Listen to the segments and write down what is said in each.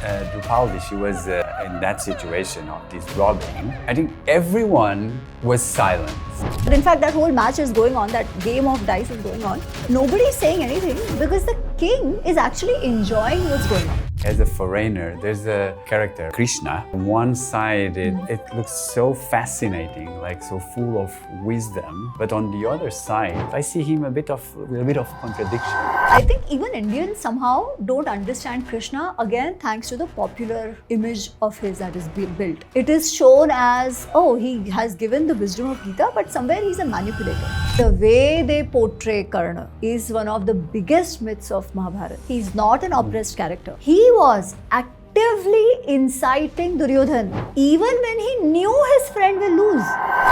Draupadi, she was in that situation of this robbing. I think everyone was silent. But in fact, that whole match is going on, that game of dice is going on. Nobody's saying anything because the king is actually enjoying what's going on. As a foreigner, there's a character, Krishna. On one side, it looks so fascinating, like so full of wisdom. But on the other side, I see him with a bit of contradiction. I think even Indians somehow don't understand Krishna, again, thanks to the popular image of his that is built. It is shown as, oh, he has given the wisdom of Gita, but somewhere he's a manipulator. The way they portray Karna is one of the biggest myths of Mahabharata. He's not an oppressed character. He was actively inciting Duryodhan, even when he knew his friend will lose.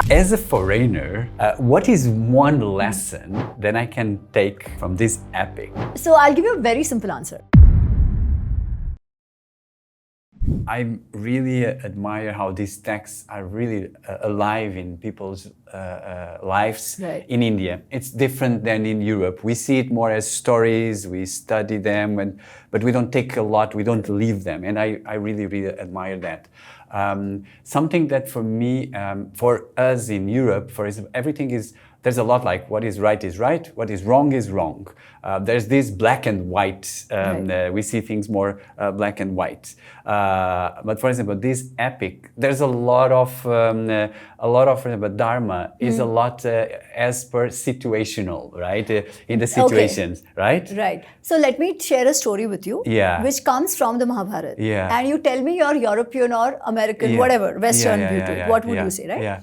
As a foreigner, what is one lesson that I can take from this epic? So I'll give you a very simple answer. I really admire how these texts are really alive in people's lives in India. It's different than in Europe. We see it more as stories, we study them, but we don't take a lot, we don't live them. And I really, really admire that. Something that for me, for us in Europe, for example, there's a lot like what is right, what is wrong. There's this black and white. We see things more black and white. But for example, this epic, there's a lot of for example, Dharma is a lot as per situational, right? In the situations, right? Right. So let me share a story with you, which comes from the Mahabharata. And you tell me you're European or American, whatever, Western beauty. What would you say, right? Yeah.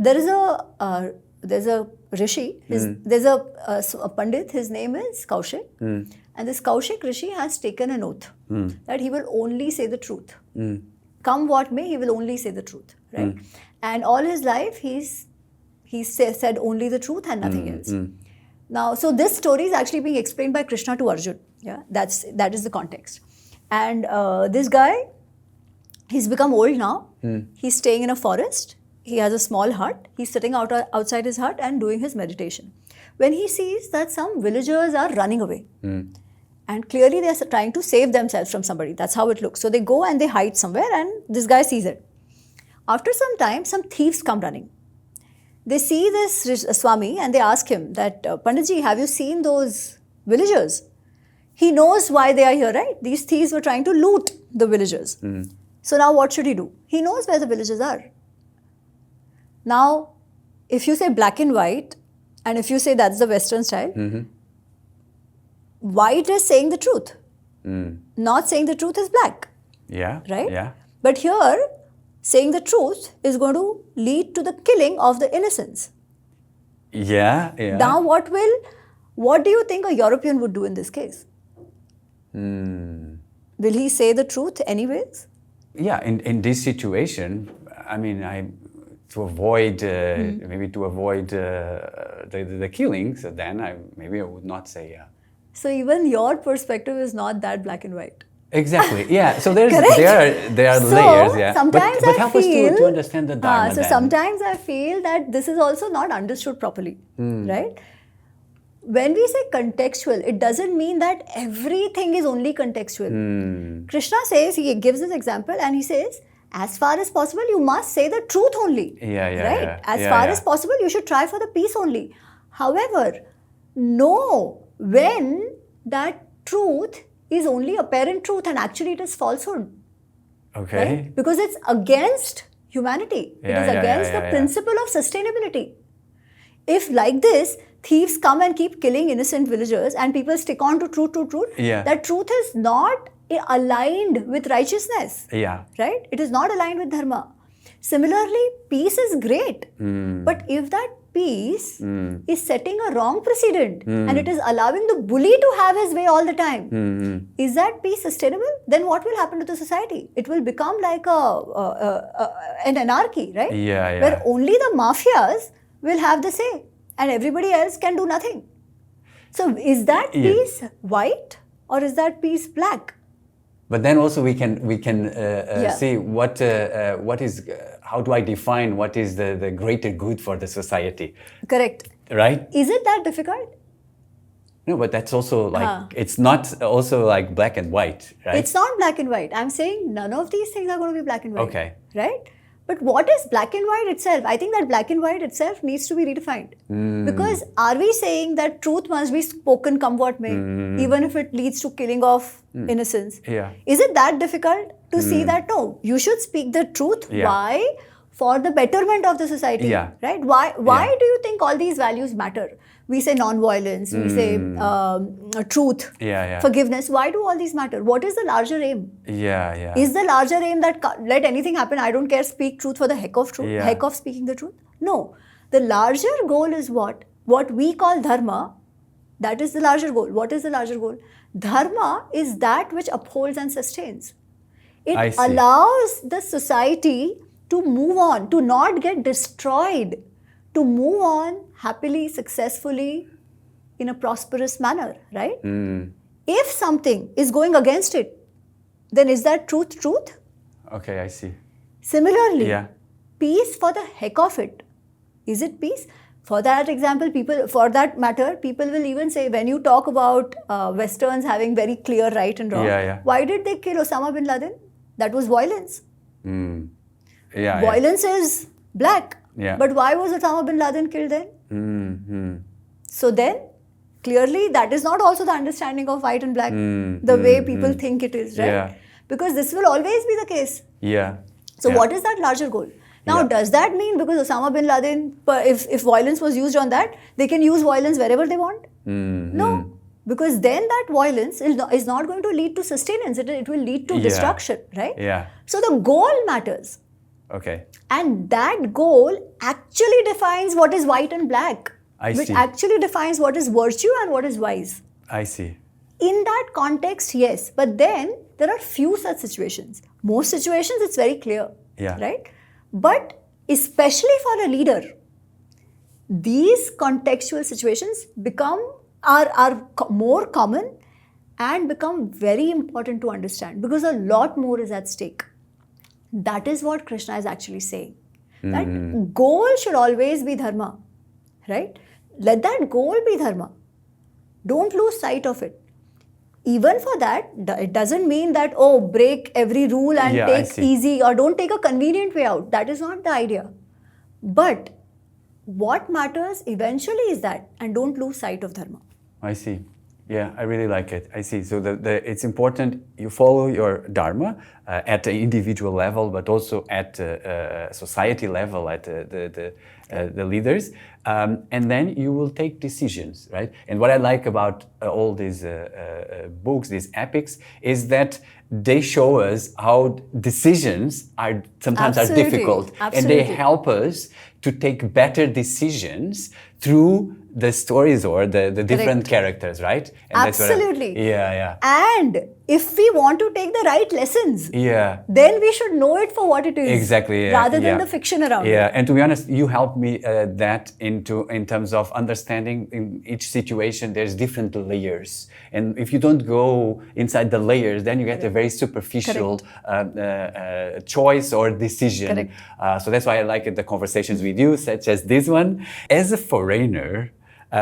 There's a rishi, there's a pandit, his name is Kaushik. And this Kaushik rishi has taken an oath that he will only say the truth. Come what may, he will only say the truth, right? And all his life, he's said only the truth and nothing else. Now, so this story is actually being explained by Krishna to Arjun. Yeah, that is the context. And this guy, he's become old now. He's staying in a forest. He has a small hut. He's sitting outside his hut and doing his meditation. When he sees that some villagers are running away, and clearly they are trying to save themselves from somebody. That's how it looks. So they go and they hide somewhere, and this guy sees it. After some time, some thieves come running. They see this Swami and they ask him that, Panditji, have you seen those villagers? He knows why they are here, right? These thieves were trying to loot the villagers. So now what should he do? He knows where the villagers are. Now, if you say black and white, and if you say that's the Western style, white is saying the truth. Not saying the truth is black. Yeah. Right? Yeah. But here, saying the truth is going to lead to the killing of the innocents. Yeah. Now, what do you think a European would do in this case? Will he say the truth anyways? Yeah, in this situation, I mean, to avoid the killings, then I would not say yeah. So even your perspective is not that black and white. Exactly. Yeah. So there are layers. Yeah. Sometimes but help us to understand the Dharma. So sometimes I feel that this is also not understood properly, right? When we say contextual, it doesn't mean that everything is only contextual. Krishna says, he gives this example and he says, as far as possible, you must say the truth only. Right? As far as possible, you should try for the peace only. However, know when that truth is only apparent truth and actually it is falsehood. Okay. Right? Because it's against humanity. It is against the principle of sustainability. If like this, thieves come and keep killing innocent villagers and people stick on to truth, that truth is not aligned with righteousness. Right? It is not aligned with dharma. Similarly, peace is great. But if that peace is setting a wrong precedent and it is allowing the bully to have his way all the time, is that peace sustainable? Then what will happen to the society? It will become like an anarchy, right? Where only the mafias will have the say and everybody else can do nothing. So is that peace white or is that peace black? But then also we can see what is how do I define what is the greater good for the society? Correct. Right? Is it that difficult? No, but that's also like, it's not also like black and white, right? It's not black and white. I'm saying none of these things are going to be black and white. Okay. Right? But what is black and white itself? I think that black and white itself needs to be redefined. Because are we saying that truth must be spoken come what may, even if it leads to killing of innocence? Yeah. Is it that difficult to see that? No, you should speak the truth. Yeah. Why? For the betterment of the society. Yeah. Right? Why do you think all these values matter? We say non-violence, we say truth, forgiveness. Why do all these matter? What is the larger aim? Is the larger aim that let anything happen, I don't care, speak truth for the heck of truth, heck of speaking the truth? No. The larger goal is what? What we call dharma, that is the larger goal. What is the larger goal? Dharma is that which upholds and sustains. It allows the society to move on, to not get destroyed, to move on happily, successfully, in a prosperous manner, right? If something is going against it, then is that truth? Okay, I see. Similarly, peace for the heck of it. Is it peace? For that example, for that matter, people will even say, when you talk about Westerns having very clear right and wrong, why did they kill Osama bin Laden? That was violence. Violence is black. But why was Osama bin Laden killed then? So then, clearly, that is not also the understanding of white and black, the way people think it is, right? Because this will always be the case. So what is that larger goal? Now, does that mean because Osama bin Laden, if violence was used on that, they can use violence wherever they want? No. Because then that violence is not going to lead to sustenance. It will lead to destruction, right? So the goal matters. Okay. And that goal actually defines what is white and black. Which actually defines what is virtue and what is vice. I see. In that context, yes. But then there are few such situations. Most situations, it's very clear. Right? But especially for a leader, these contextual situations are more common and become very important to understand because a lot more is at stake. That is what Krishna is actually saying. That goal should always be dharma, right? Let that goal be dharma. Don't lose sight of it. Even for that, it doesn't mean that, break every rule and take easy or don't take a convenient way out. That is not the idea. But what matters eventually is that, and don't lose sight of dharma. I see. Yeah, I really like it. I see. So it's important you follow your dharma at the individual level, but also at society level, at the leaders, and then you will take decisions, right? And what I like about all these books, these epics, is that they show us how decisions are sometimes are difficult, and they help us to take better decisions through the stories or the different characters, right? And absolutely. That's and if we want to take the right lessons, then we should know it for what it is. Exactly. Rather than the fiction around it. And to be honest, you helped me that in terms of understanding in each situation there's different layers. And if you don't go inside the layers, then you get a very superficial choice or decision. So that's why I like the conversations with you, such as this one. As a foreigner,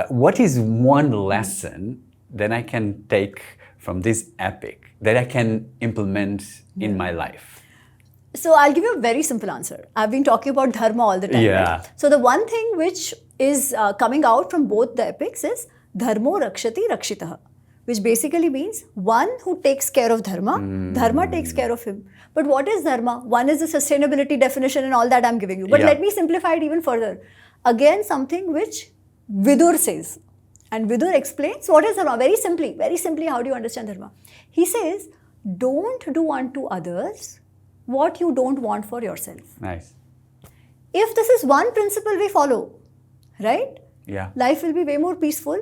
what is one lesson that I can take from this epic that I can implement in my life? So I'll give you a very simple answer. I've been talking about dharma all the time. Right? So the one thing which is coming out from both the epics is dharmo rakshati rakshitaha, which basically means one who takes care of dharma, dharma takes care of him. But what is dharma? One is the sustainability definition and all that I'm giving you. But let me simplify it even further. Again, something which Vidur says. And Vidur explains what is dharma. Very simply, how do you understand dharma? He says, don't do unto others what you don't want for yourself. Nice. If this is one principle we follow, right? Life will be way more peaceful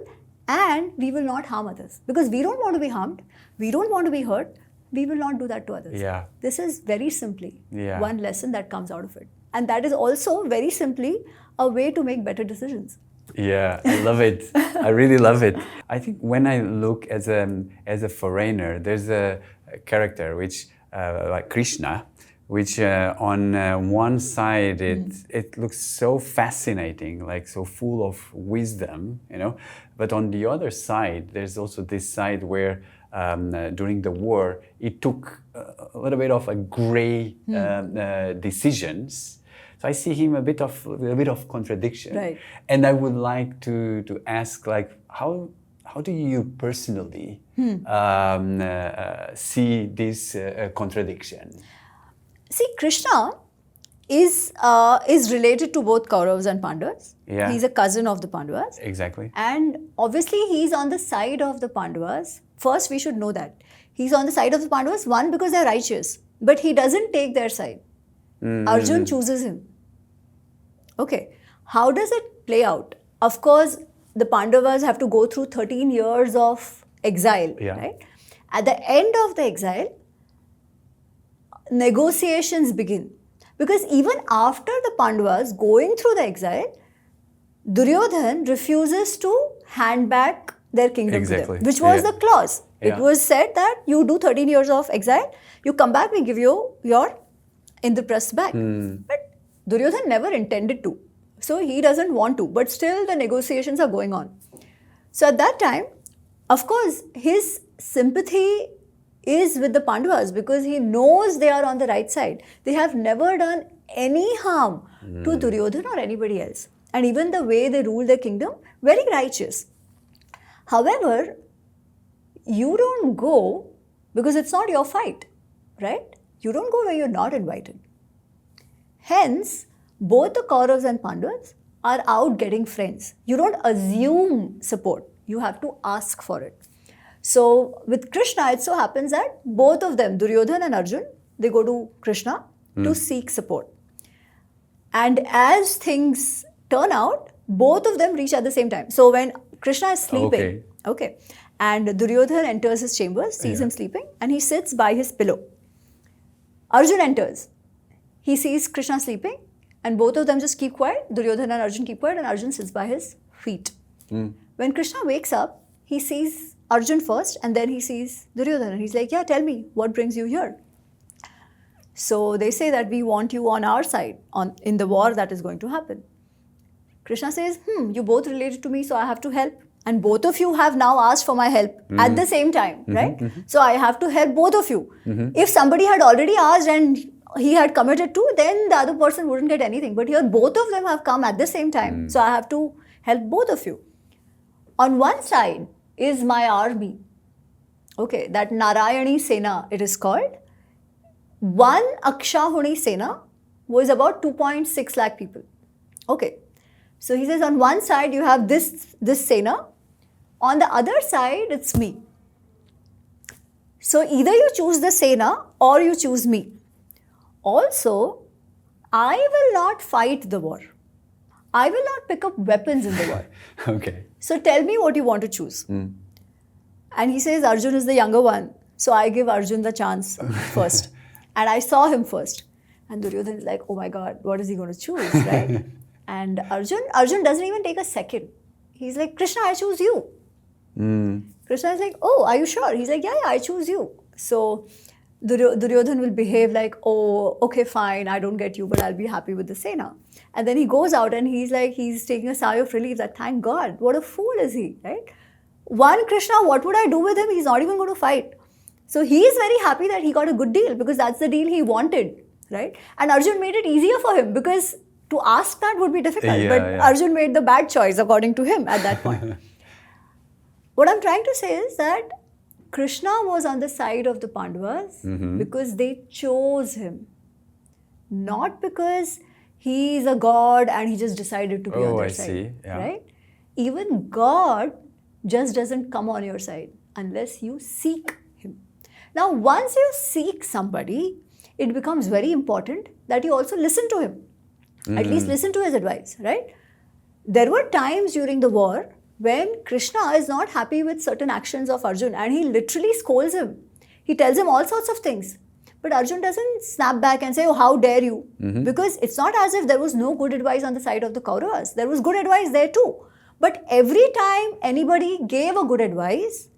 and we will not harm others. Because we don't want to be harmed, we don't want to be hurt, we will not do that to others. This is very simply one lesson that comes out of it. And that is also very simply a way to make better decisions. I love it. I really love it. I think when I look as a foreigner, there's a character which, like Krishna, which on one side it looks so fascinating, like so full of wisdom, you know. But on the other side, there's also this side where during the war, it took a little bit of a gray decisions. So I see him a bit of contradiction, right. And I would like to ask, like, how do you personally see this contradiction? See, Krishna is related to both Kauravas and Pandavas. Yeah. He's a cousin of the Pandavas. Exactly. And obviously he's on the side of the Pandavas. First, we should know that. He's on the side of the Pandavas, one, because they're righteous. But he doesn't take their side. Arjun chooses him. Okay. How does it play out? Of course, the Pandavas have to go through 13 years of exile. Yeah. Right? At the end of the exile, negotiations begin. Because even after the Pandavas going through the exile, Duryodhan refuses to hand back their kingdom to them, which was the clause. It was said that you do 13 years of exile, you come back, we give you your Indraprastha back. But Duryodhan never intended to. So he doesn't want to. But still the negotiations are going on. So at that time, of course, his sympathy is with the Pandavas because he knows they are on the right side. They have never done any harm to Duryodhan or anybody else. And even the way they rule their kingdom, very righteous. However, you don't go because it's not your fight, right? You don't go where you're not invited. Hence, both the Kauravas and Pandavas are out getting friends. You don't assume support. You have to ask for it. So with Krishna, it so happens that both of them, Duryodhan and Arjun, they go to Krishna to seek support. And as things turn out, both of them reach at the same time. So when Krishna is sleeping, and Duryodhan enters his chambers, sees him sleeping, and he sits by his pillow. Arjun enters. He sees Krishna sleeping, and both of them just keep quiet. Duryodhan and Arjun keep quiet, and Arjun sits by his feet. When Krishna wakes up, he sees Arjun first, and then he sees Duryodhan, and he's like, yeah, tell me, what brings you here? So they say that we want you on our side in the war that is going to happen. Krishna says, you both related to me, so I have to help. And both of you have now asked for my help at the same time, right? So I have to help both of you. If somebody had already asked and he had committed to, then the other person wouldn't get anything. But here both of them have come at the same time. So I have to help both of you. On one side is my army. Okay, that Narayani Sena, it is called. One Akshahuni Sena was about 2.6 lakh people. Okay. So he says on one side you have this Sena. On the other side, it's me. So either you choose the Sena or you choose me. Also, I will not fight the war. I will not pick up weapons in the war. Okay. So tell me what you want to choose. And he says Arjun is the younger one. So I give Arjun the chance first. And I saw him first. And Duryodhan is like, oh my God, what is he going to choose, right? And Arjun doesn't even take a second. He's like, Krishna, I choose you. Krishna is like, oh, are you sure? He's like, yeah, I choose you. So Duryodhan will behave like, oh, okay, fine, I don't get you, but I'll be happy with the Sena. And then he goes out and he's taking a sigh of relief that, thank God, what a fool is he, right? One, Krishna, what would I do with him? He's not even going to fight. So he is very happy that he got a good deal because that's the deal he wanted, right? And Arjun made it easier for him because to ask that would be difficult. Arjun made the bad choice according to him at that point. What I'm trying to say is that Krishna was on the side of the Pandavas because they chose him. Not because he is a god and he just decided to be on their side. Right? Even God just doesn't come on your side unless you seek him. Now, once you seek somebody, it becomes very important that you also listen to him. At least listen to his advice, right? There were times during the war when Krishna is not happy with certain actions of Arjun and he literally scolds him. He tells him all sorts of things. But Arjun doesn't snap back and say, oh, how dare you? Because it's not as if there was no good advice on the side of the Kauravas. There was good advice there too. But every time anybody gave a good advice,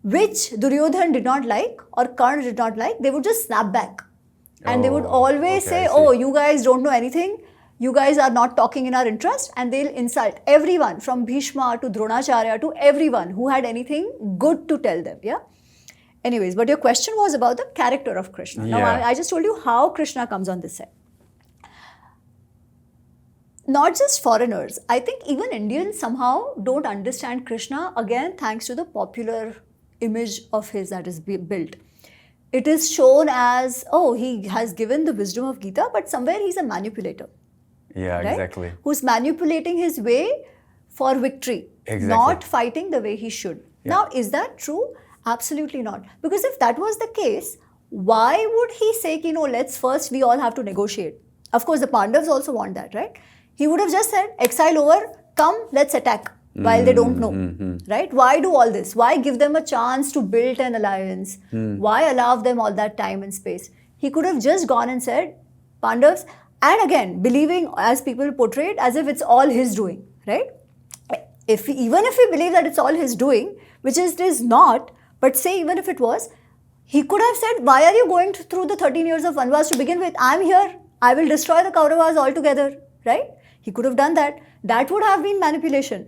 which Duryodhan did not like or Karna did not like, they would just snap back. And they would always say, oh, you guys don't know anything. You guys are not talking in our interest. And they'll insult everyone from Bhishma to Dronacharya to everyone who had anything good to tell them. Yeah. Anyways, but your question was about the character of Krishna. Now, I just told you how Krishna comes on this side. Not just foreigners. I think even Indians somehow don't understand Krishna, again, thanks to the popular image of his that is built. It is shown as, oh, he has given the wisdom of Gita, but somewhere he's a manipulator. Yeah, right? Exactly. Who's manipulating his way for victory, not fighting the way he should. Yeah. Now, is that true? Absolutely not. Because if that was the case, why would he say, let's first, we all have to negotiate? Of course, the Pandavas also want that, right? He would have just said, exile over, come, let's attack, while they don't know, right? Why do all this? Why give them a chance to build an alliance? Why allow them all that time and space? He could have just gone and said, Pandavas, and again, believing, as people portrayed, as if it's all his doing, right? Even if we believe that it's all his doing, which it is not, but say even if it was, he could have said, why are you going through the 13 years of Vanvas to begin with? I'm here. I will destroy the Kauravas altogether, right? He could have done that. That would have been manipulation.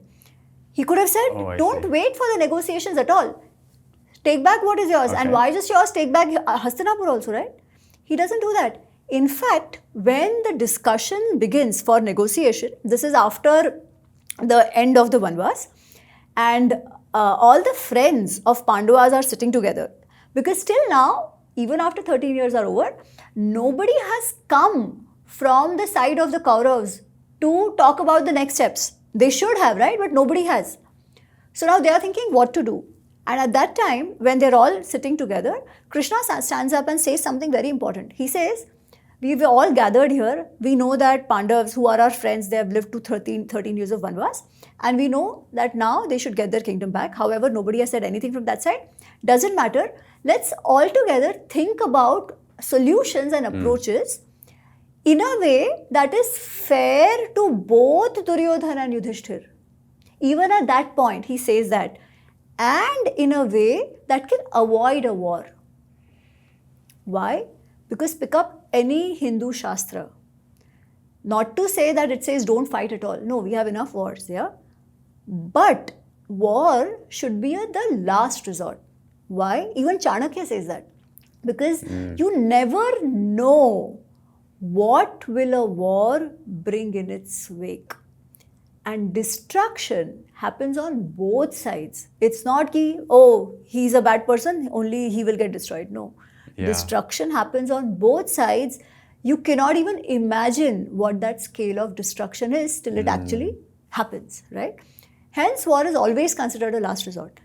He could have said, don't wait for the negotiations at all. Take back what is yours. And why just yours? Take back Hastinapur also, right? He doesn't do that. In fact, when the discussion begins for negotiation, this is after the end of the Vanvas, and all the friends of Pandavas are sitting together. Because still now, even after 13 years are over, nobody has come from the side of the Kauravas to talk about the next steps. They should have, right? But nobody has. So now they are thinking what to do. And at that time, when they're all sitting together, Krishna stands up and says something very important. He says, we've all gathered here. We know that Pandavas, who are our friends, they have lived to 13 years of Vanvas. And we know that now they should get their kingdom back. However, nobody has said anything from that side. Doesn't matter. Let's all together think about solutions and approaches in a way that is fair to both Duryodhan and Yudhishthir. Even at that point, he says that. And in a way that can avoid a war. Why? Because pick up any Hindu Shastra. Not to say that it says don't fight at all. No, we have enough wars, yeah? But war should be the last resort. Why? Even Chanakya says that. Because you never know what will a war bring in its wake. And destruction happens on both sides. It's not ki, oh, he's a bad person, only he will get destroyed. No. Yeah. Destruction happens on both sides. You cannot even imagine what that scale of destruction is till it actually happens, right? Hence, war is always considered a last resort.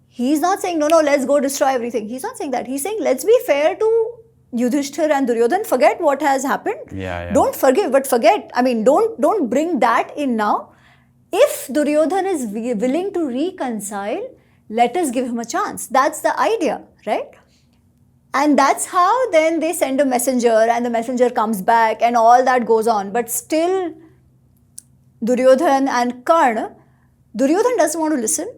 He's not saying, no, let's go destroy everything. He's not saying that. He's saying, let's be fair to Yudhishthir and Duryodhan. Forget what has happened. Yeah. Don't forgive, but forget. I mean, don't bring that in now. If Duryodhan is willing to reconcile, let us give him a chance. That's the idea, right? And that's how then they send a messenger and the messenger comes back and all that goes on. But still, Duryodhan and Karna, Duryodhan doesn't want to listen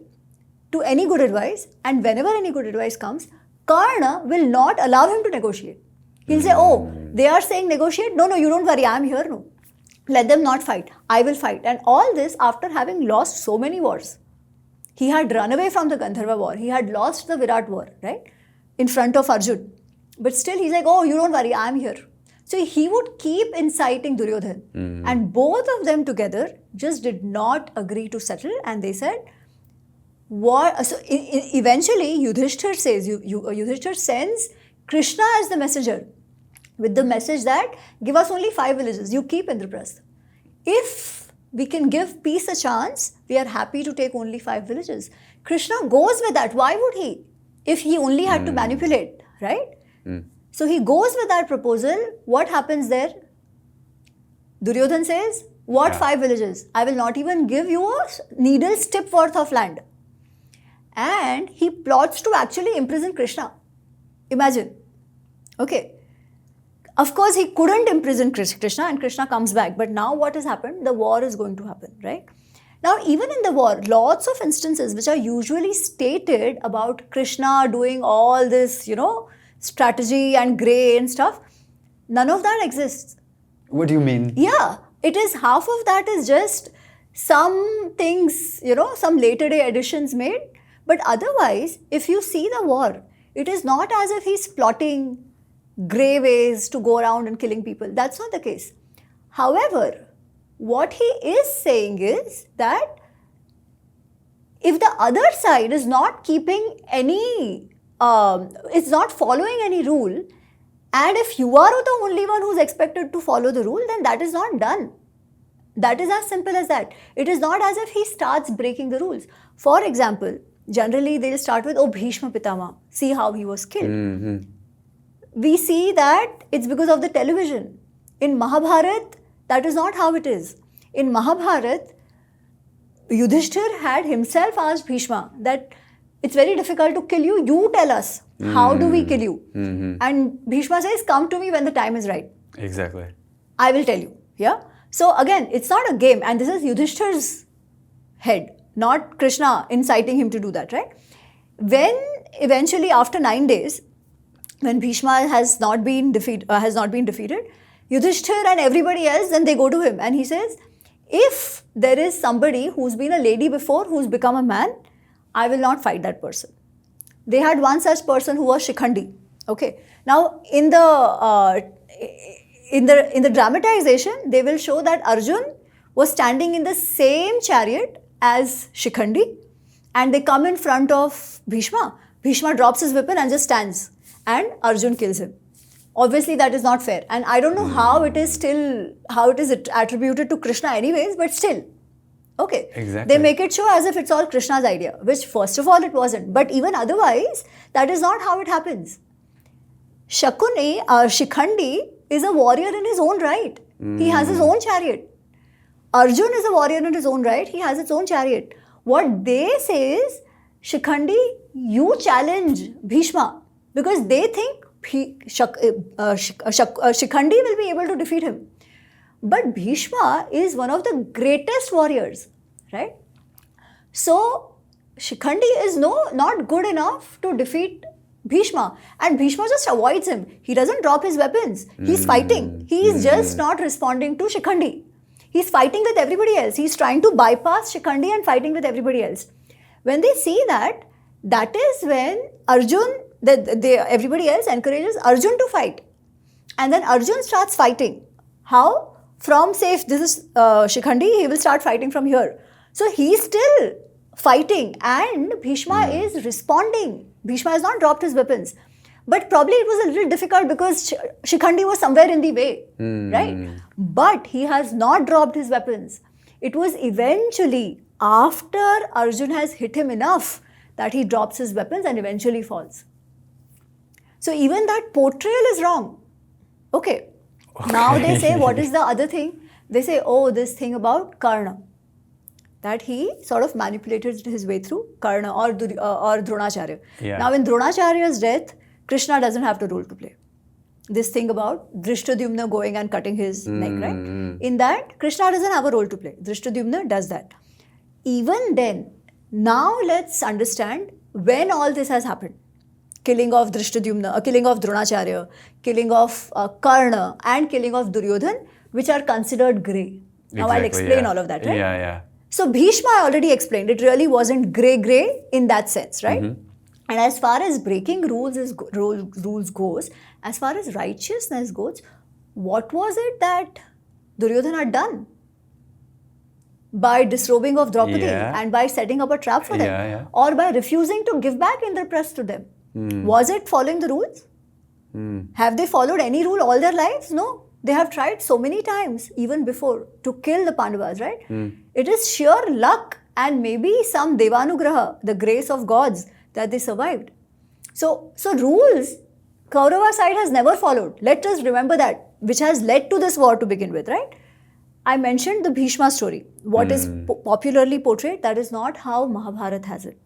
to any good advice, and whenever any good advice comes, Karna will not allow him to negotiate. He'll say, oh, they are saying negotiate. No, you don't worry, I'm here. No. Let them not fight. I will fight. And all this after having lost so many wars. He had run away from the Gandharva war. He had lost the Virat war, right? In front of Arjun. But still he's like, oh, you don't worry, I'm here. So he would keep inciting Duryodhan. And both of them together just did not agree to settle. And they said, what? So eventually Yudhishthir says, Yudhishthir sends Krishna as the messenger with the message that give us only 5 villages. You keep Indraprastha. If we can give peace a chance, we are happy to take only 5 villages. Krishna goes with that. Why would he? If he only had to manipulate, right? So he goes with that proposal. What happens there? Duryodhan says, what 5 villages? I will not even give you a needle's tip worth of land. And he plots to actually imprison Krishna. Imagine. Okay. Of course, he couldn't imprison Krishna and Krishna comes back. But now what has happened? The war is going to happen, right? Now, even in the war, lots of instances which are usually stated about Krishna doing all this, strategy and grey and stuff, None of that exists. What do you mean? Yeah, it is half of that is just some things, some later day additions made. But otherwise, if you see the war, it is not as if he's plotting grey ways to go around and killing people. That's not the case. However, what he is saying is that if the other side is not keeping any, it's not following any rule, and if you are the only one who's expected to follow the rule, then that is not done. That is as simple as that. It is not as if he starts breaking the rules. For example, generally they'll start with, Bhishma Pitama, see how he was killed. Mm-hmm. We see that it's because of the television. In Mahabharata, that is not how it is. In Mahabharata, Yudhishthir had himself asked Bhishma that it's very difficult to kill you. You tell us, how do we kill you? Mm-hmm. And Bhishma says, come to me when the time is right. Exactly. I will tell you. Yeah. So again, it's not a game. And this is Yudhishthir's head, not Krishna inciting him to do that, right? When eventually after 9 days, when Bhishma has not been defeated, Yudhishthir and everybody else, then they go to him and he says, if there is somebody who's been a lady before, who's become a man, I will not fight that person. They had one such person who was Shikhandi. Okay. Now, in the dramatization, they will show that Arjun was standing in the same chariot as Shikhandi, and they come in front of Bhishma. Bhishma drops his weapon and just stands, and Arjun kills him. Obviously, that is not fair, and I don't know how it is attributed to Krishna anyways, but still. Okay. Exactly. They make it show as if it's all Krishna's idea, which first of all it wasn't. But even otherwise, that is not how it happens. Shikhandi is a warrior in his own right. He has his own chariot. Arjun is a warrior in his own right. He has his own chariot. What they say is, Shikhandi, you challenge Bhishma, because they think Shikhandi will be able to defeat him. But Bhishma is one of the greatest warriors, right? So, Shikhandi is not good enough to defeat Bhishma. And Bhishma just avoids him. He doesn't drop his weapons. He's fighting. He is just not responding to Shikhandi. He's fighting with everybody else. He's trying to bypass Shikhandi and fighting with everybody else. When they see that, that is when Arjun, everybody else encourages Arjun to fight. And then Arjun starts fighting. How? From, say, if this is Shikhandi, he will start fighting from here. So he's still fighting and Bhishma is responding. Bhishma has not dropped his weapons. But probably it was a little difficult because Shikhandi was somewhere in the way, right? But he has not dropped his weapons. It was eventually after Arjun has hit him enough that he drops his weapons and eventually falls. So even that portrayal is wrong. Okay. Now they say, what is the other thing? They say, this thing about Karna. That he sort of manipulated his way through Karna or Dronacharya. Yeah. Now in Dronacharya's death, Krishna doesn't have the role to play. This thing about Drishtadyumna going and cutting his neck, right? In that, Krishna doesn't have a role to play. Drishtadyumna does that. Even then, now let's understand when all this has happened. Killing of Drishtadyumna, killing of Dronacharya, killing of Karna and killing of Duryodhan, which are considered grey. Now I'll explain all of that, right? Yeah. So Bhishma I already explained, it really wasn't grey in that sense, right? And as far as breaking rules goes, as far as righteousness goes, what was it that Duryodhan had done? By disrobing of Draupadi and by setting up a trap for them, or by refusing to give back Indraprastha to them. Was it following the rules? Have they followed any rule all their lives? No. They have tried so many times, even before, to kill the Pandavas, right? It is sheer luck and maybe some Devanugraha, the grace of gods, that they survived. So rules, Kaurava side has never followed. Let us remember that, which has led to this war to begin with, right? I mentioned the Bhishma story. What is popularly portrayed, that is not how Mahabharata has it.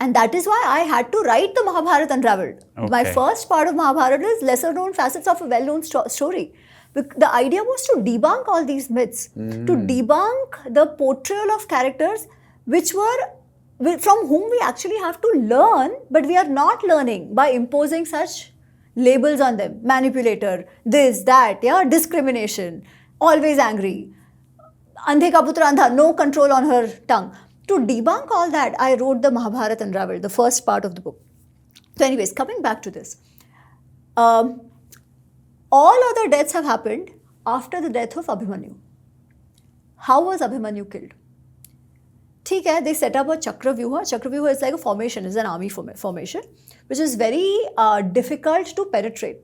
And that is why I had to write the Mahabharata Unravelled. Okay. My first part of Mahabharata is lesser known facets of a well-known story. The idea was to debunk all these myths, to debunk the portrayal of characters which were from whom we actually have to learn, but we are not learning by imposing such labels on them, manipulator, this, that, yeah, discrimination, always angry, andhe ka putra andha, no control on her tongue. To debunk all that, I wrote the Mahabharata Unravelled, the first part of the book. So anyways, coming back to this. All other deaths have happened after the death of Abhimanyu. How was Abhimanyu killed? ठीक है, they set up a Chakravyuha. Chakravyuha is like a formation, is an army formation, which is very difficult to penetrate.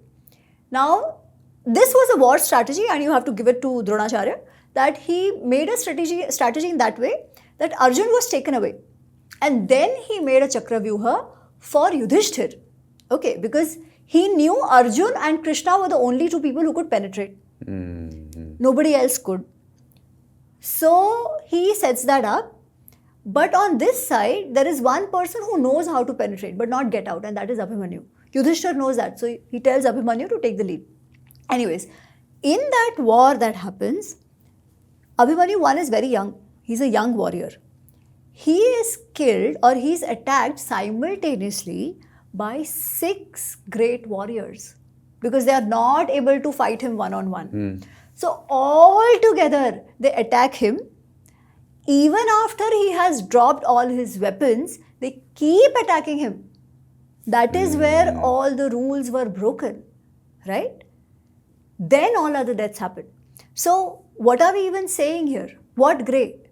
Now, this was a war strategy, and you have to give it to Dronacharya, that he made a strategy in that way that Arjun was taken away. And then he made a Chakravyuha for Yudhishthir. Okay, because he knew Arjun and Krishna were the only two people who could penetrate. Nobody else could. So he sets that up. But on this side, there is one person who knows how to penetrate but not get out, and that is Abhimanyu. Yudhishthir knows that, so he tells Abhimanyu to take the lead. Anyways, in that war that happens, Abhimanyu, one, is very young. He's a young warrior. He is killed or he's attacked simultaneously by 6 great warriors because they are not able to fight him one-on-one. So all together, they attack him. Even after he has dropped all his weapons, they keep attacking him. That is where all the rules were broken, right? Then all other deaths happen. So what are we even saying here? What great?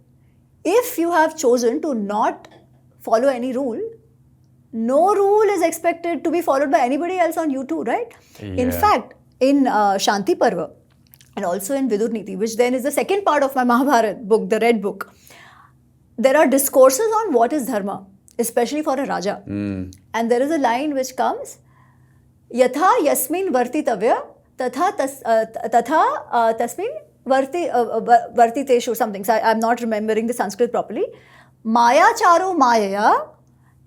If you have chosen to not follow any rule, no rule is expected to be followed by anybody else on you too, right? Yeah. In fact, in Shanti Parva and also in Vidur Niti, which then is the second part of my Mahabharata book, the red book, there are discourses on what is dharma, especially for a Raja. And there is a line which comes, Yatha yasmin vartitavya tatha tasmin vartiteshu something. So I'm not remembering the Sanskrit properly. Maya charo mayaya,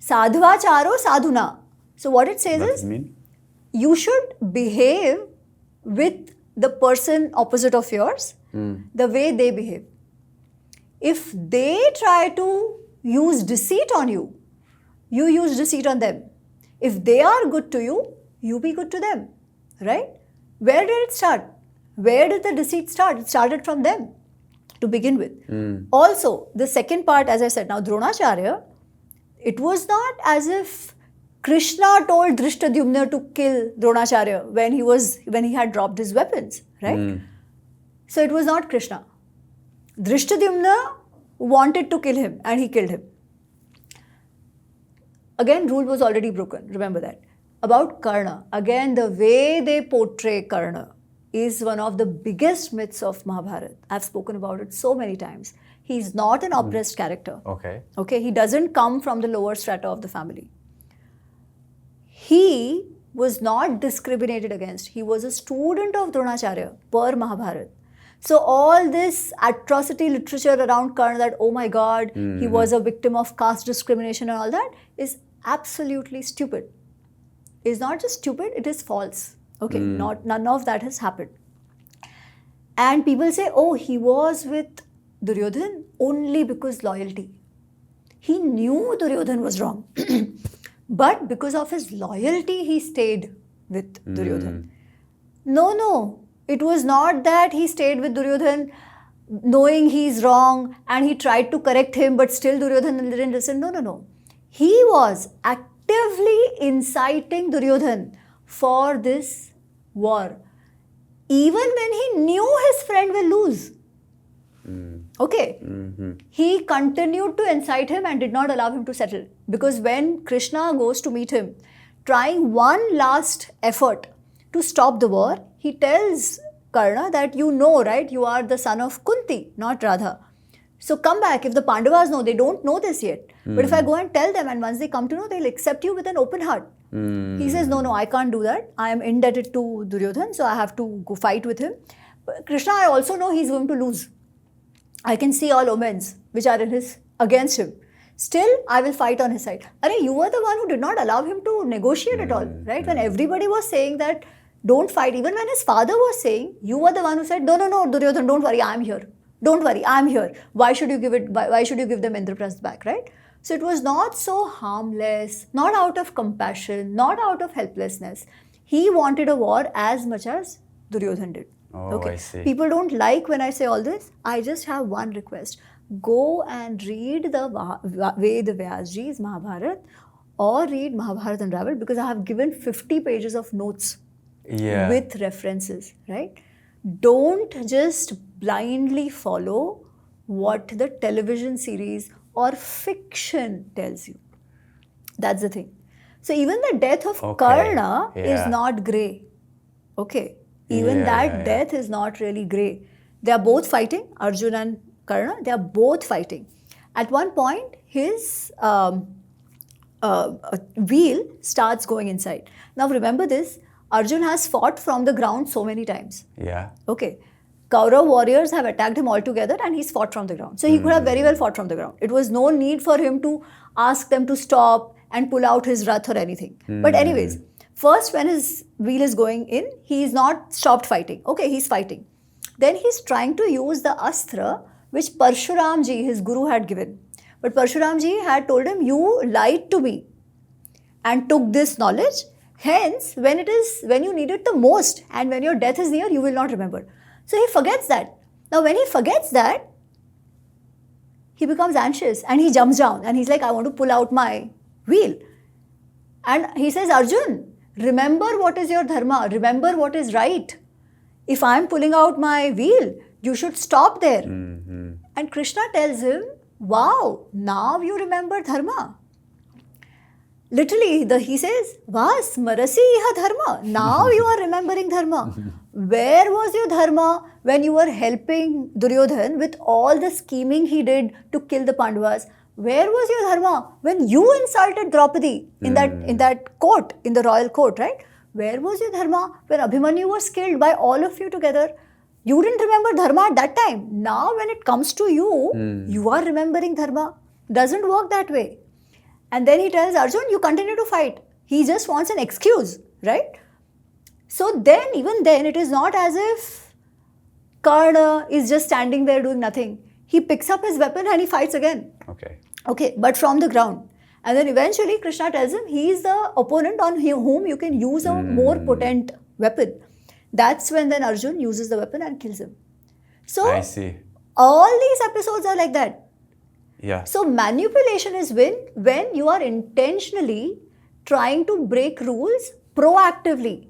sadhva charo sadhuna. So what it says is, you should behave with the person opposite of yours the way they behave. If they try to use deceit on you, you use deceit on them. If they are good to you, you be good to them, right? Where did it start? Where did the deceit start? It started from them to begin with. Also, the second part, as I said, now Dronacharya, it was not as if Krishna told Drishtadyumna to kill Dronacharya when he had dropped his weapons, right? So it was not Krishna. Drishtadyumna wanted to kill him and he killed him. Again, rule was already broken, remember that. About Karna, again, the way they portray Karna is one of the biggest myths of Mahabharata. I've spoken about it so many times. He's not an oppressed character. Okay, he doesn't come from the lower strata of the family. He was not discriminated against. He was a student of Dronacharya per Mahabharata. So all this atrocity literature around Karna that, oh my God, he was a victim of caste discrimination and all that is absolutely stupid. It's not just stupid, it is false. Okay, none of that has happened. And people say, oh, he was with Duryodhan only because loyalty. He knew Duryodhan was wrong. But because of his loyalty, he stayed with Duryodhan. No. It was not that he stayed with Duryodhan knowing he's wrong and he tried to correct him, but still Duryodhan didn't listen. No. He was actively inciting Duryodhan for this war, even when he knew his friend will lose. Okay. He continued to incite him and did not allow him to settle. Because when Krishna goes to meet him, trying one last effort to stop the war, he tells Karna that you know, right, you are the son of Kunti, not Radha. So come back. If the Pandavas know, they don't know this yet. But if I go and tell them, and once they come to know, they'll accept you with an open heart. He says, no, I can't do that. I am indebted to Duryodhan, so I have to go fight with him. But Krishna, I also know he's going to lose. I can see all omens which are against him. Still, I will fight on his side. Arey, you were the one who did not allow him to negotiate at all, right? When everybody was saying that, don't fight, even when his father was saying, you were the one who said, no, Duryodhan, don't worry, I'm here. Don't worry, I'm here. Why should you give them Indraprastha back, right? So it was not so harmless, not out of compassion, not out of helplessness. He wanted a war as much as Duryodhan did. Oh, I see. People don't like when I say all this. I just have one request. Go and read the Ved Vyasji's Mahabharata or read Mahabharata Unravelled, because I have given 50 pages of notes with references, right? Don't just blindly follow what the television series or fiction tells you. That's the thing. So even the death of Karna is not grey. Okay. Even that death is not really grey. They are both fighting, Arjun and Karna, they are both fighting. At one point, his wheel starts going inside. Now remember this, Arjun has fought from the ground so many times. Yeah. Okay. Kaurav warriors have attacked him altogether and he's fought from the ground. So he could have very well fought from the ground. It was no need for him to ask them to stop and pull out his rath or anything. But anyways, first when his wheel is going in, he's not stopped fighting. Okay, he's fighting. Then he's trying to use the astra which Parshuramji, his guru, had given. But Parshuramji had told him, you lied to me and took this knowledge. Hence, when you need it the most and when your death is near, you will not remember. So he forgets that. Now when he forgets that, he becomes anxious and he jumps down and he's like, I want to pull out my wheel. And he says, Arjun, remember what is your dharma, remember what is right. If I am pulling out my wheel, you should stop there. And Krishna tells him, wow, now you remember dharma. Literally, he says, Vas marasi iha dharma. Now you are remembering dharma. Where was your dharma when you were helping Duryodhan with all the scheming he did to kill the Pandavas? Where was your dharma when you insulted Draupadi in that court, in the royal court, right? Where was your dharma when Abhimanyu was killed by all of you together? You didn't remember dharma at that time. Now when it comes to you, you are remembering dharma. Doesn't work that way. And then he tells Arjun, you continue to fight. He just wants an excuse, right? So then, even then, it is not as if Karna is just standing there doing nothing. He picks up his weapon and he fights again. Okay, but from the ground. And then eventually Krishna tells him he is the opponent on whom you can use a more potent weapon. That's when then Arjun uses the weapon and kills him. So, I see. All these episodes are like that. Yeah. So manipulation is when you are intentionally trying to break rules proactively,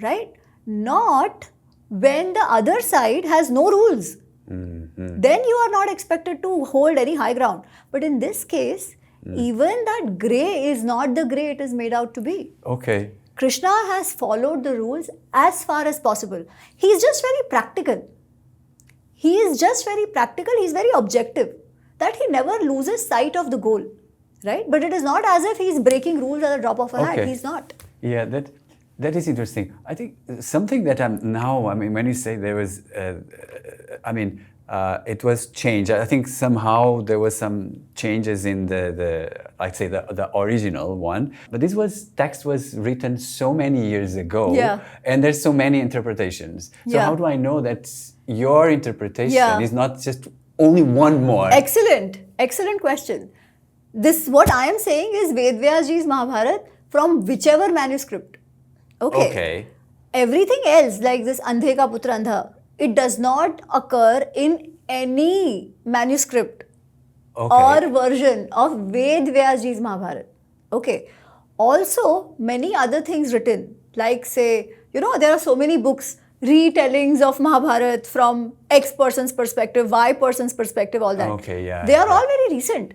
right? Not when the other side has no rules. Then you are not expected to hold any high ground. But in this case, even that grey is not the grey it is made out to be. Okay. Krishna has followed the rules as far as possible. He is just very practical. He's very objective. That he never loses sight of the goal, right? But it is not as if he's breaking rules at the drop of a hat. He's not. Yeah, that is interesting. I think something that when you say there was, it was changed. I think somehow there was some changes in the original one. But this text was written so many years ago. Yeah. And there's so many interpretations. So how do I know that your interpretation is not just only one more? Excellent question. What I am saying is Ved Vyasji's Mahabharata from whichever manuscript. Okay. Everything else like this Andhe ka putra andha, it does not occur in any manuscript or version of Ved Vyasji's Mahabharata. Okay. Also, many other things written, like say, there are so many books, retellings of Mahabharata from X person's perspective, Y person's perspective, all that. They are all very recent.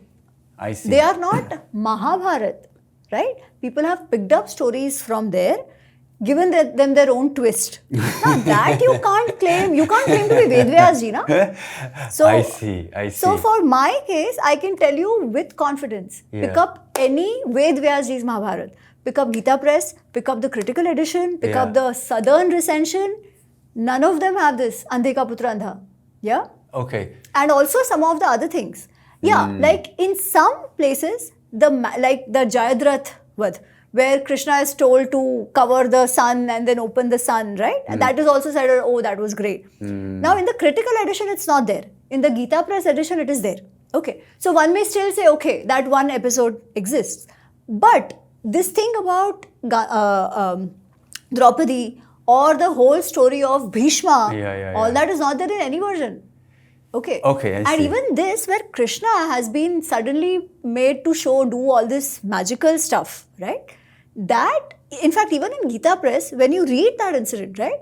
I see. They are not Mahabharata, right? People have picked up stories from there, given them their own twist. Now that you can't claim to be Ved Vyasji, na? So, I see. So for my case, I can tell you with confidence, pick up any Ved Vyasji's Mahabharata. Pick up Gita Press, pick up the critical edition, pick up the southern recension. None of them have this Andhe ka putra andha. Yeah? Okay. And also some of the other things. Yeah, like in some places, like the Jayadrath Vad, where Krishna is told to cover the sun and then open the sun, right? And that is also said, oh, that was great. Now in the critical edition, it's not there. In the Gita Press edition, it is there. Okay. So one may still say, okay, that one episode exists. But this thing about Draupadi, or the whole story of Bhishma, all Yeah. that is not there in any version. Okay. Okay, I and see. even this, where Krishna has been suddenly made to do all this magical stuff, right? That, in fact, even in Gita Press, when you read that incident, right,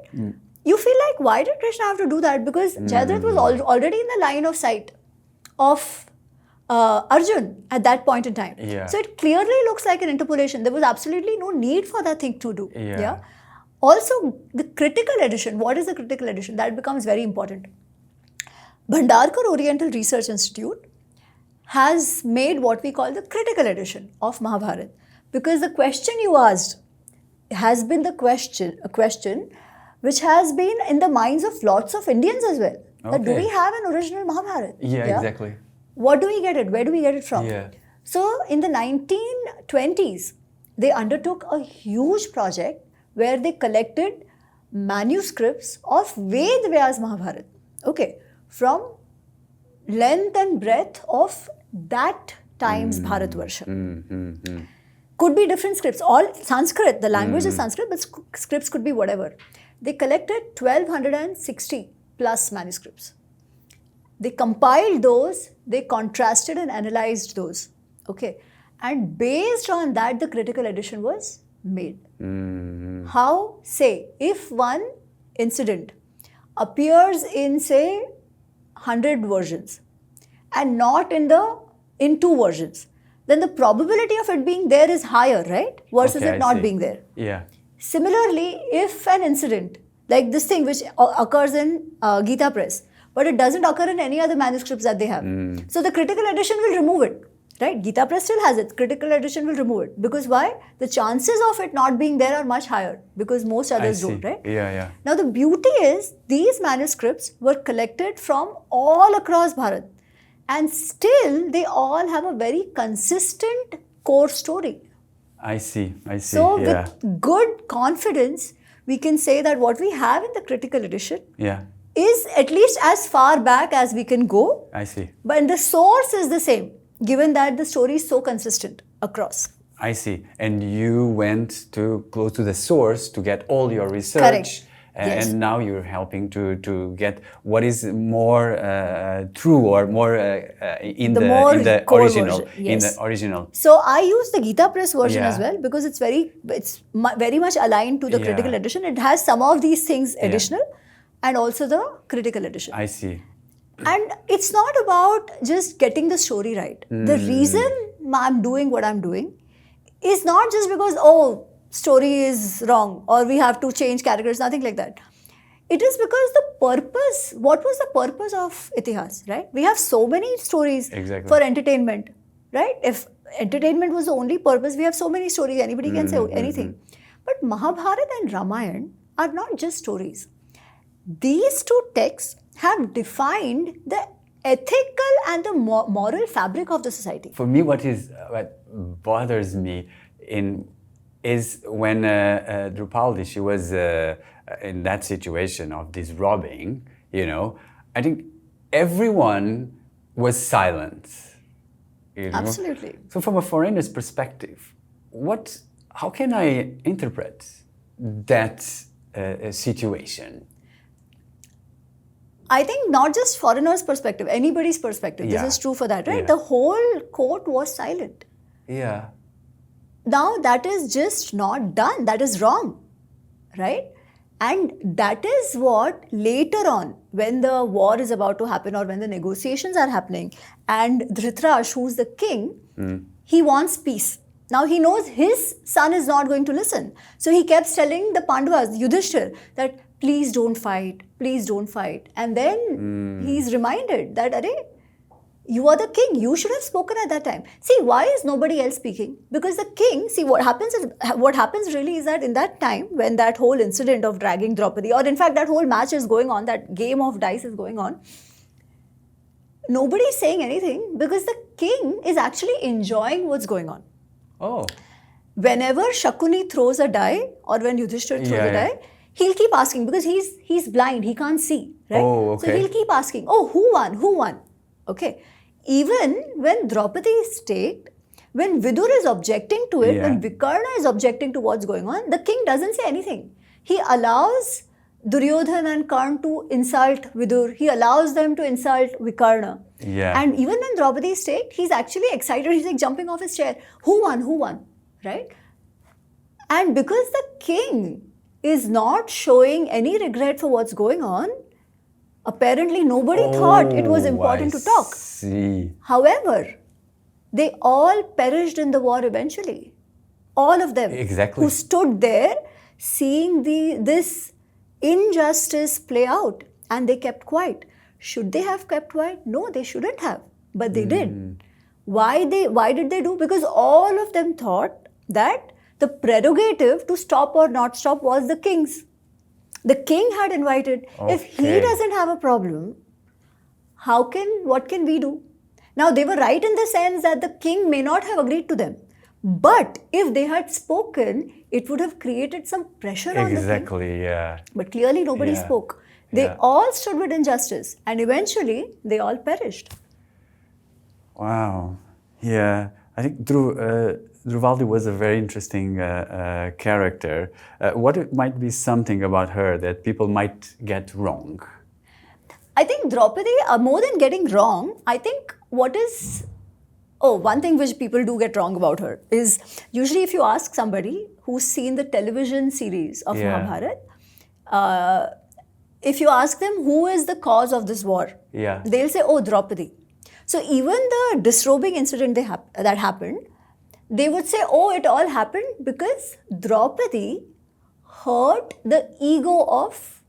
you feel like, why did Krishna have to do that? Because Jayadratha was already in the line of sight of Arjun at that point in time. Yeah. So it clearly looks like an interpolation. There was absolutely no need for that thing to do. Yeah. Also, the critical edition. What is the critical edition? That becomes very important. Bhandarkar Oriental Research Institute has made what we call the critical edition of Mahabharata, because the question you asked has been a question which has been in the minds of lots of Indians as well. That do we have an original Mahabharata? Yeah, exactly. What do we get it? Where do we get it from? Yeah. So in the 1920s, they undertook a huge project where they collected manuscripts of Ved Vyas Mahabharata. Okay. From length and breadth of that time's Bharatvarsha. Could be different scripts, all Sanskrit, the language is Sanskrit, but scripts could be whatever. They collected 1260 plus manuscripts. They compiled those, they contrasted and analyzed those. Okay. And based on that, the critical edition was made. How? Say, if one incident appears in, say, 100 versions and not in two versions, then the probability of it being there is higher, right? Versus it not being there. Yeah. Similarly, if an incident like this thing which occurs in Gita Press, but it doesn't occur in any other manuscripts that they have, so the critical edition will remove it, right? Gita Press still has it. Critical edition will remove it. Because why? The chances of it not being there are much higher because most others don't, right? Yeah. Now the beauty is these manuscripts were collected from all across Bharat, and still they all have a very consistent core story. I see. So with good confidence, we can say that what we have in the critical edition is at least as far back as we can go. I see. But the source is the same, given that the story is so consistent across. I see. And you went to close to the source to get all your research. Correct. And now you're helping to get what is more true or more in the original. Version, yes. In the original. So I use the Gita Press version as well because it's very much aligned to the critical edition. It has some of these things additional and also the critical edition. I see. And it's not about just getting the story right. The reason I'm doing what I'm doing is not just because, story is wrong or we have to change characters, nothing like that. It is because what was the purpose of Itihas, right? We have so many stories for entertainment, right? If entertainment was the only purpose, we have so many stories, anybody can say anything. But Mahabharata and Ramayana are not just stories. These two texts have defined the ethical and the moral fabric of the society. For me, what bothers me is when Draupadi, she was in that situation of this robbing, I think everyone was silent. Absolutely. So from a foreigner's perspective, how can I interpret that situation? I think not just foreigners' perspective, anybody's perspective. This is true for that, right? The whole court was silent. Yeah. Now that is just not done. That is wrong, right? And that is what later on, when the war is about to happen or when the negotiations are happening, and Dhritarashtra, who's the king, he wants peace. Now he knows his son is not going to listen. So he kept telling the Pandavas, Yudhishthir, that please don't fight, please don't fight. And then he's reminded that, Arey, you are the king. You should have spoken at that time. See, why is nobody else speaking? Because the king, see, what happens really is that in that time, when that whole incident of dragging Draupadi, or in fact that whole match is going on, that game of dice is going on, nobody is saying anything because the king is actually enjoying what's going on. Oh. Whenever Shakuni throws a die, or when Yudhishthir throws a die, he'll keep asking because he's blind, he can't see, right? Oh, okay. So he'll keep asking, who won? Okay. Even when Draupadi is staked, when Vidur is objecting to it, when Vikarna is objecting to what's going on, the king doesn't say anything. He allows Duryodhan and Karna to insult Vidur. He allows them to insult Vikarna. Yeah. And even when Draupadi is staked, he's actually excited. He's like jumping off his chair. Who won? Who won? Right? And because the king is not showing any regret for what's going on, apparently nobody thought it was important to talk. See. However, they all perished in the war eventually. All of them. Exactly. Who stood there seeing this injustice play out, and they kept quiet. Should they have kept quiet? No, they shouldn't have. But they did. Why did they do? Because all of them thought that the prerogative to stop or not stop was the king's. The king had invited. Okay. If he doesn't have a problem, what can we do? Now, they were right in the sense that the king may not have agreed to them. But if they had spoken, it would have created some pressure on the king. Exactly, yeah. But clearly nobody spoke. They all stood with injustice, and eventually they all perished. Wow. Yeah. I think Draupadi was a very interesting character. What might be something about her that people might get wrong? I think Draupadi, more than getting wrong, I think one thing which people do get wrong about her is usually if you ask somebody who's seen the television series of Mahabharata, if you ask them who is the cause of this war, they'll say, oh, Draupadi. So even the disrobing incident that happened, they would say, oh, it all happened because Draupadi hurt the ego of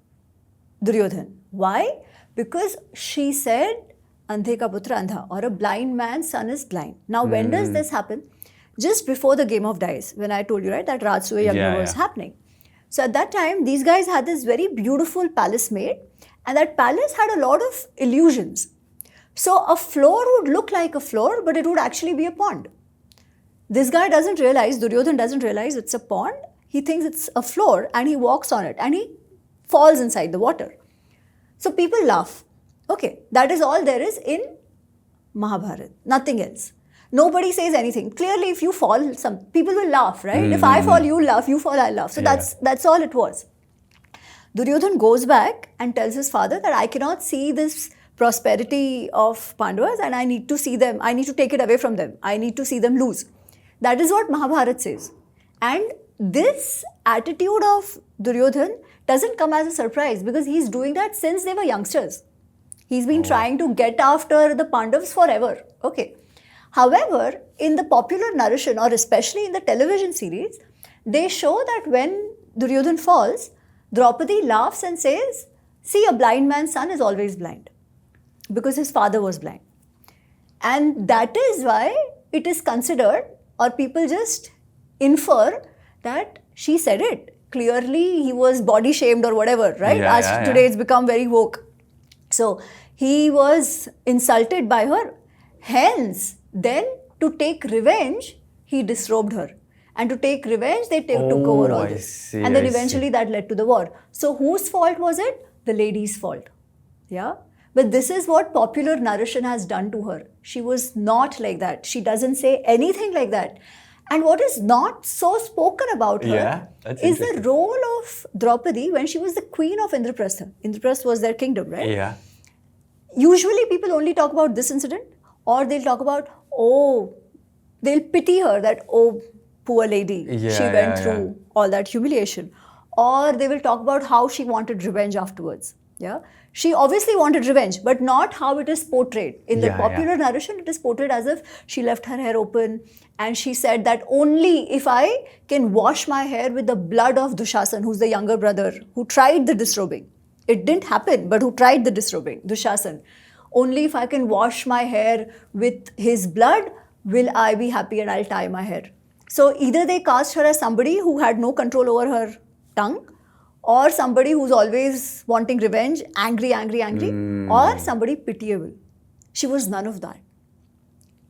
Duryodhan. Why? Because she said, Andhe ka putra andha, or a blind man's son is blind. Now, when does this happen? Just before the game of dice, when I told you, right, that Rajsuya Yagna was happening. So at that time, these guys had this very beautiful palace made, and that palace had a lot of illusions. So a floor would look like a floor, but it would actually be a pond. This guy doesn't realize, Duryodhan doesn't realize it's a pond. He thinks it's a floor, and he walks on it, and he falls inside the water. So people laugh. Okay, that is all there is in Mahabharata, nothing else. Nobody says anything. Clearly, if you fall, people will laugh, right? If I fall, you laugh. You fall, I laugh. So that's all it was. Duryodhan goes back and tells his father that I cannot see this prosperity of Pandavas and I need to see them. I need to take it away from them. I need to see them lose. That is what Mahabharata says. And this attitude of Duryodhan doesn't come as a surprise because he's doing that since they were youngsters. He's been trying to get after the Pandavas forever. Okay. However, in the popular narration or especially in the television series, they show that when Duryodhan falls, Draupadi laughs and says, see, a blind man's son is always blind because his father was blind. And that is why it is considered, or people just infer that she said it. Clearly, he was body shamed or whatever, right? Today it's become very woke. So, he was insulted by her. Hence, then to take revenge, he disrobed her. And to take revenge, they took over all this. And then eventually that led to the war. So, whose fault was it? The lady's fault. Yeah? But this is what popular narration has done to her. She was not like that. She doesn't say anything like that. And what is not so spoken about her is the role of Draupadi when she was the queen of Indraprastha. Indraprastha was their kingdom, right? Yeah. Usually people only talk about this incident, or they'll talk about, they'll pity her that, poor lady, she went through all that humiliation. Or they will talk about how she wanted revenge afterwards. Yeah, she obviously wanted revenge, but not how it is portrayed. In the popular narration, it is portrayed as if she left her hair open and she said that only if I can wash my hair with the blood of Dushasan, who's the younger brother, who tried the disrobing. It didn't happen, but who tried the disrobing, Dushasan. Only if I can wash my hair with his blood, will I be happy and I'll tie my hair. So either they cast her as somebody who had no control over her tongue, or somebody who's always wanting revenge, angry, or somebody pitiable. She was none of that.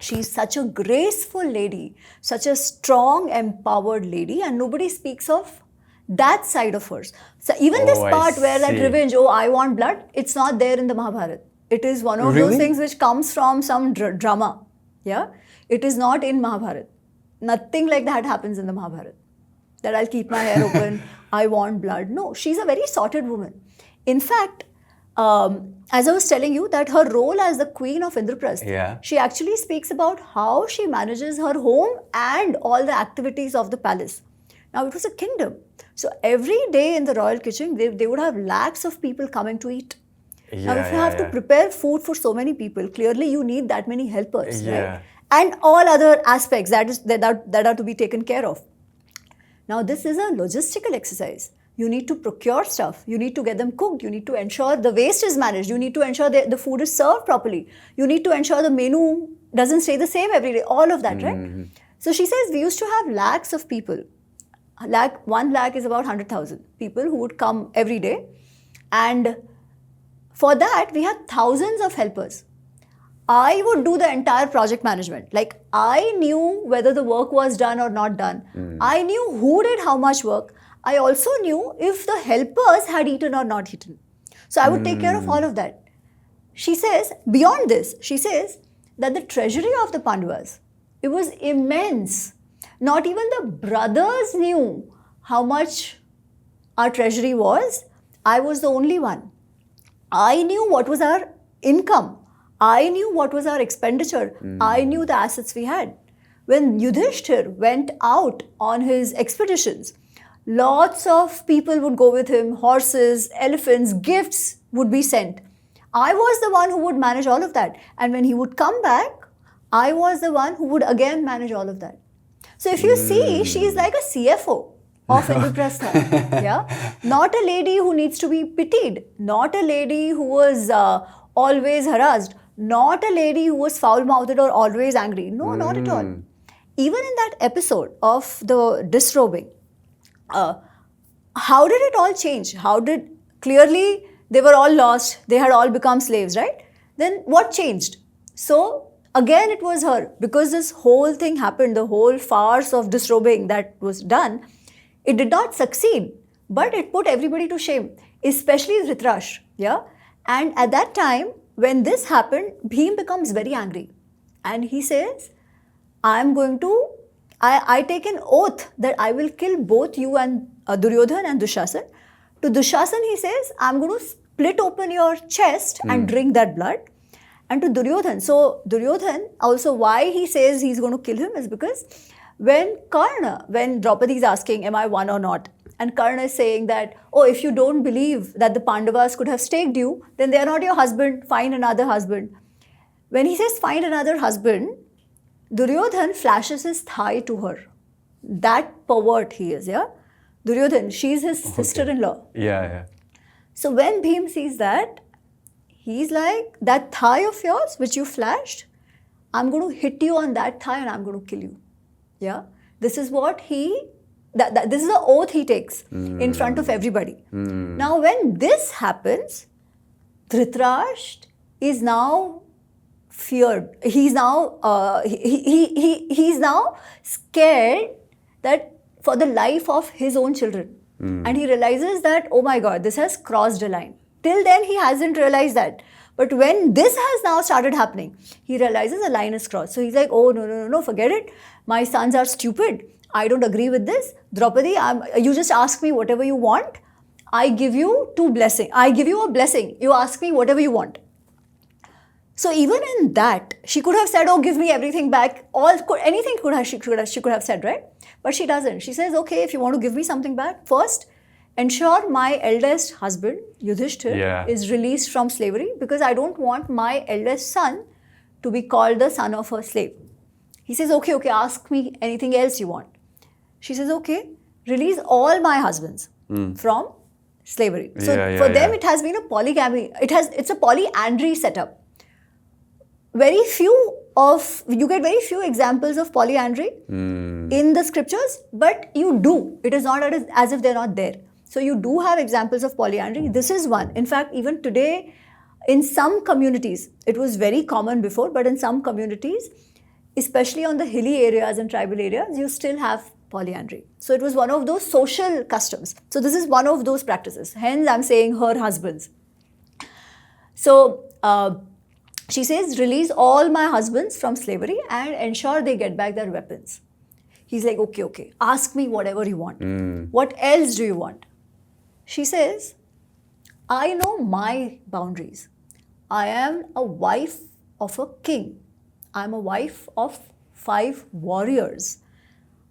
She's such a graceful lady, such a strong, empowered lady, and nobody speaks of that side of hers. So even this part where that revenge, I want blood, it's not there in the Mahabharata. It is one of those things which comes from some drama. Yeah, it is not in Mahabharata. Nothing like that happens in the Mahabharata. that I'll keep my hair open, I want blood. No, she's a very sorted woman. In fact, as I was telling you, that her role as the queen of Indraprastha, she actually speaks about how she manages her home and all the activities of the palace. Now, it was a kingdom. So, every day in the royal kitchen, they would have lakhs of people coming to eat. Now, if you have to prepare food for so many people, clearly you need that many helpers, right? And all other aspects that are to be taken care of. Now, this is a logistical exercise. You need to procure stuff. You need to get them cooked. You need to ensure the waste is managed. You need to ensure that the food is served properly. You need to ensure the menu doesn't stay the same every day. All of that, right? So she says we used to have lakhs of people. 1 lakh is about 100,000 people who would come every day. And for that, we had thousands of helpers. I would do the entire project management. Like, I knew whether the work was done or not done. I knew who did how much work. I also knew if the helpers had eaten or not eaten. So I would take care of all of that. She says, beyond this, she says that the treasury of the Pandavas, it was immense. Not even the brothers knew how much our treasury was. I was the only one. I knew what was our income. I knew what was our expenditure. I knew the assets we had. When Yudhishthir went out on his expeditions, lots of people would go with him, horses, elephants, gifts would be sent. I was the one who would manage all of that. And when he would come back, I was the one who would again manage all of that. So if you see, she is like a CFO of Indraprastha. Yeah? Not a lady who needs to be pitied. Not a lady who was always harassed. Not a lady who was foul-mouthed or always angry. No, not at all. Even in that episode of the disrobing, how did it all change? Clearly they were all lost, they had all become slaves, right? Then what changed? So again it was her, because this whole thing happened, the whole farce of disrobing that was done, it did not succeed, but it put everybody to shame, especially Dhritarashtra, yeah? And at that time, when this happened, Bhim becomes very angry and he says, I take an oath that I will kill both you and Duryodhan and Dushasan. To Dushasan, he says, I'm going to split open your chest and drink that blood. And to Duryodhan, so Duryodhan, also why he says he's going to kill him is because when Draupadi is asking, am I one or not? And Karna is saying that, oh, if you don't believe that the Pandavas could have staked you, then they are not your husband, find another husband. When he says find another husband, Duryodhan flashes his thigh to her. That pervert he is, yeah? Duryodhan, she's his sister-in-law. Yeah. So when Bhim sees that, he's like, that thigh of yours which you flashed, I'm going to hit you on that thigh and I'm going to kill you. Yeah? This is what this is the oath he takes in front of everybody. Now when this happens, Dhritarashtra is now feared. He's now he's now scared that for the life of his own children. And he realizes that, oh my God, this has crossed a line. Till then he hasn't realized that. But when this has now started happening, he realizes a line is crossed. So he's like, oh no, forget it. My sons are stupid. I don't agree with this. Draupadi, you just ask me whatever you want. I give you I give you a blessing. You ask me whatever you want. So even in that, she could have said, oh, give me everything back. Anything she could have said, right? But she doesn't. She says, okay, if you want to give me something back, first, ensure my eldest husband, Yudhishthir, is released from slavery, because I don't want my eldest son to be called the son of a slave. He says, okay, ask me anything else you want. She says, okay, release all my husbands from slavery. So for them, it has been a polygamy. It's a polyandry setup. You get very few examples of polyandry in the scriptures, but you do. It is not as if they're not there. So you do have examples of polyandry. This is one. In fact, even today, in some communities, it was very common before, but in some communities, especially on the hilly areas and tribal areas, you still have polyandry. So it was one of those social customs. So this is one of those practices. Hence, I'm saying her husbands. So she says, release all my husbands from slavery and ensure they get back their weapons. He's like, okay, ask me whatever you want. What else do you want? She says, I know my boundaries. I am a wife of a king. I'm a wife of 5 warriors.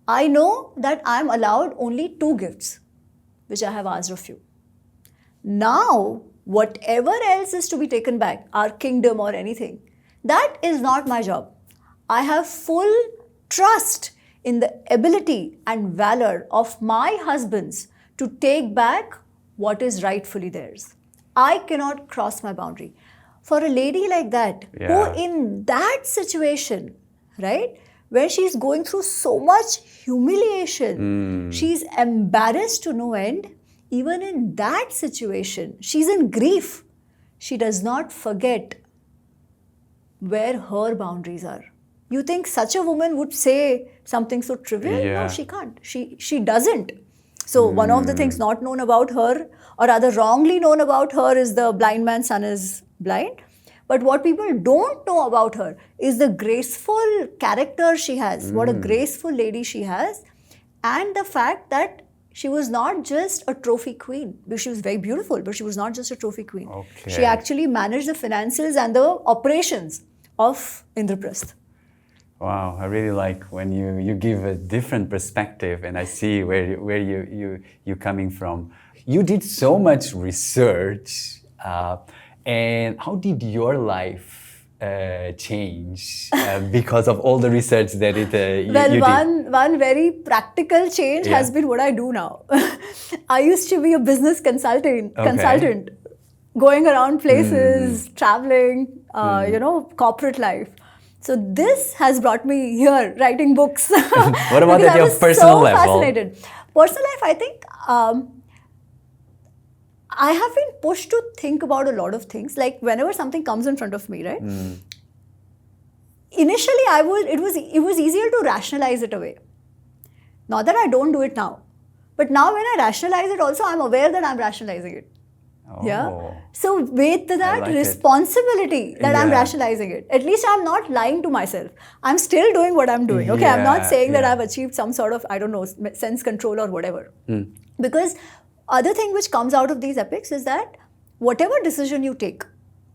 I know that I'm allowed only 2 gifts, which I have asked of you. Now, whatever else is to be taken back, our kingdom or anything, that is not my job. I have full trust in the ability and valor of my husbands to take back what is rightfully theirs. I cannot cross my boundary. For a lady like that, who in that situation, right, where she's going through so much humiliation, she's embarrassed to no end, even in that situation, she's in grief. She does not forget where her boundaries are. You think such a woman would say something so trivial? No, she can't. She doesn't. So one of the things not known about her, or rather wrongly known about her, is the blind man's son is blind. But what people don't know about her is the graceful character she has, what a graceful lady she has, and the fact that she was not just a trophy queen. She was very beautiful, but she was not just a trophy queen. Okay. She actually managed the finances and the operations of Indraprastha. Wow, I really like when you give a different perspective, and I see where you're coming from. You did so much research, and how did your life change because of all the research that you did? One very practical change has been what I do now. I used to be a business consultant, going around places, traveling, corporate life. So this has brought me here, writing books. What about at your personal level? I was so fascinated. Personal life, I think I have been pushed to think about a lot of things. Like whenever something comes in front of me, right? Initially, it was easier to rationalize it away. Not that I don't do it now, but now when I rationalize it, also I'm aware that I'm rationalizing it. Oh. Yeah. So with that responsibility that I'm rationalizing it, at least I'm not lying to myself. I'm still doing what I'm doing. Okay, I'm not saying that I've achieved some sort of, I don't know, sense control or whatever. Because other thing which comes out of these epics is that whatever decision you take,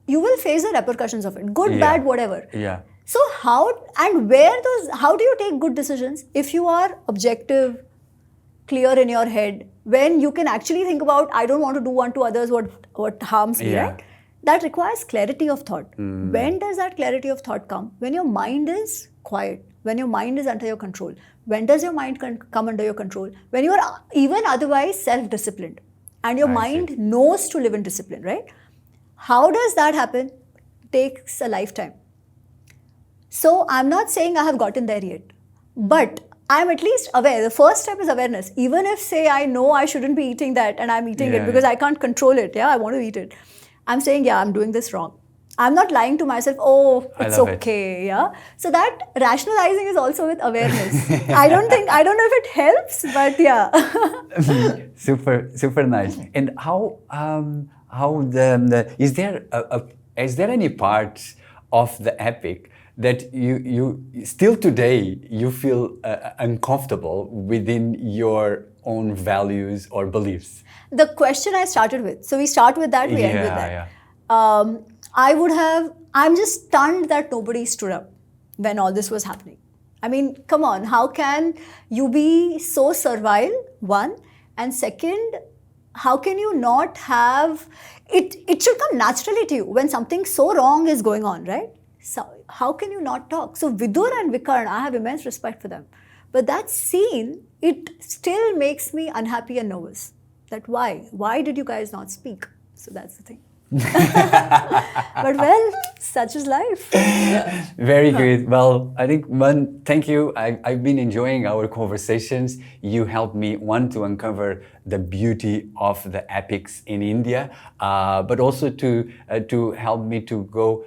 you will face the repercussions of it, good, bad, whatever. Yeah. So how do you take good decisions if you are objective, clear in your head, when you can actually think about, I don't want to do unto others what harms me, right? That requires clarity of thought. When does that clarity of thought come? When your mind is quiet, when your mind is under your control. When does your mind come under your control? When you are even otherwise self-disciplined and your mind knows to live in discipline, right? How does that happen? It takes a lifetime. So I'm not saying I have gotten there yet, but I'm at least aware. The first step is awareness. Even if, say, I know I shouldn't be eating that and I'm eating it because I can't control it. I want to eat it. I'm saying, I'm doing this wrong. I'm not lying to myself, it's okay. So that rationalizing is also with awareness. I don't know if it helps, but Super nice. And is there any part of the epic that you still today you feel uncomfortable within your own values or beliefs? The question I started with. So we start with that, we end with that. I'm just stunned that nobody stood up when all this was happening. I mean, come on, how can you be so servile, one? And second, how can you not have, it should come naturally to you when something so wrong is going on, right? So how can you not talk? So Vidur and Vikarna, I have immense respect for them. But that scene, it still makes me unhappy and nervous. That why? Why did you guys not speak? So that's the thing. But well, such is life. Very good. Well, I think thank you. I've been enjoying our conversations. You helped me, to uncover the beauty of the epics in India, but also to help me to go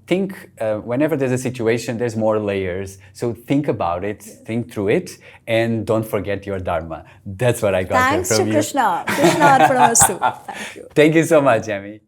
think. Whenever there's a situation, there's more layers. So think about it, think through it, and don't forget your dharma. That's what I got from you. Thanks to Krishna. Krishna Arpanamastu. Thank you. Thank you so much, Amy.